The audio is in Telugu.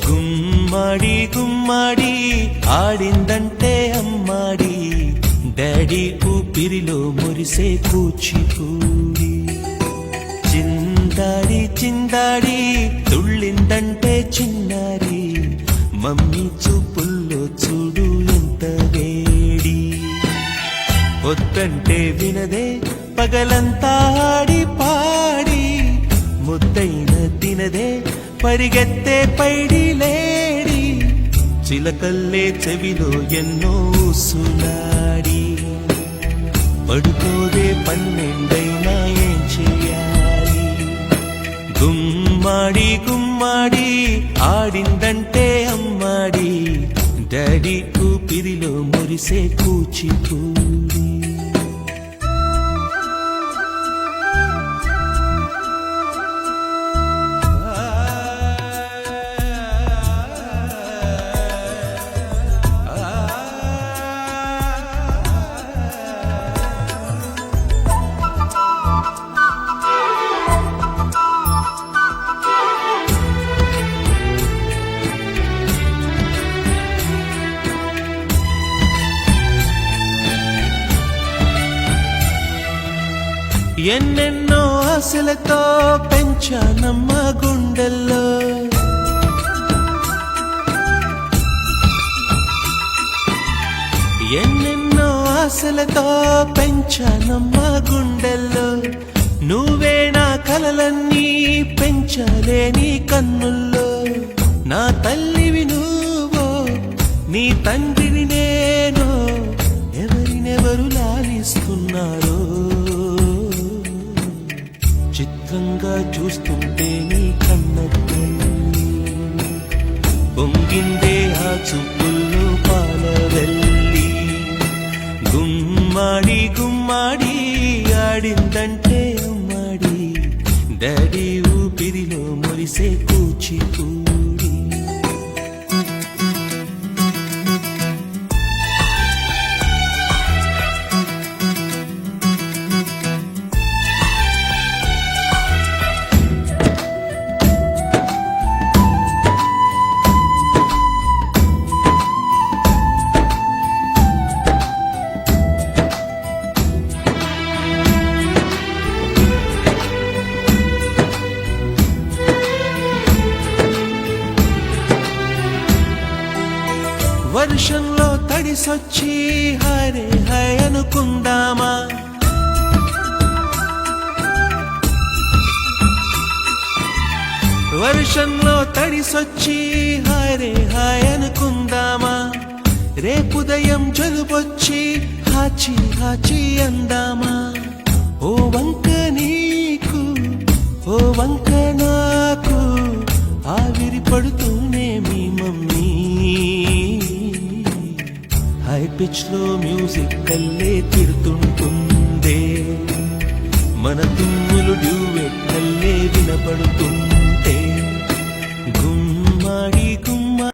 గుమ్మడి గుమ్మడి ఆడిందంటే అమ్మాడి డాడీ ఊపిరిలో మురిసే కూచిపూడి చిందాడి చిందాడి తుళ్ళిందంటే చిన్నారి మమ్మీ చూపుల్లో చూడు ఎంత వేడి వద్దంటే వినదే పగలంతా ఆడి పాడి ముద్దైన తినదే పరిగెత్తే పైడి లేడి చిలకల్లే చెవిలో ఎన్నో సులాడి పడుకోదే పన్నెండైనా ఏం చెయ్యాలి గుమ్మాడి గుమ్మాడి ఆడిందంటే అమ్మాడి డాడీ ఊపిరిలో మురిసే కూచిపూడి ఎన్నెన్నో ఆశలతో పెంచానమ్మ గుండెల్లో ఎన్నెన్నో ఆశలతో పెంచానమ్మ గుండెల్లో నువ్వే నా కలలన్నీ పెంచాలే నీ కన్నుల్లో నా తల్లివి నువ్వో నీ తండ్రిని నేను ఎవరినెవరు లాలిస్తున్నారో చిత్రంగా చూస్తుంటే నీ కన్నట్టు పొంగిందే ఆ చూపుల్లో పాలవెల్లి గుమ్మాడి గుమ్మాడి ఆడిందంటే అమ్మాడి డాడీ ఊపిరిలో మురిసే కూచిపూడి వర్షంలో తడిసొచ్చి హరే హై అనుకుందామా వర్షంలో తడిసొచ్చి హరే హాయ్ అనుకుందామా రేపుదయం జలుబొచ్చి హాచి హాచి అందామా ఓ వంక నీకు ఓ వంక నాకు ఆవిరి పడుతూనే మీ మమ్మీ హై పిచ్ లో మ్యూజిక్ కల్లే తిడుతుంటుందే మన తుమ్ములు డ్యూయెట్ కల్లే వినపడుతుంది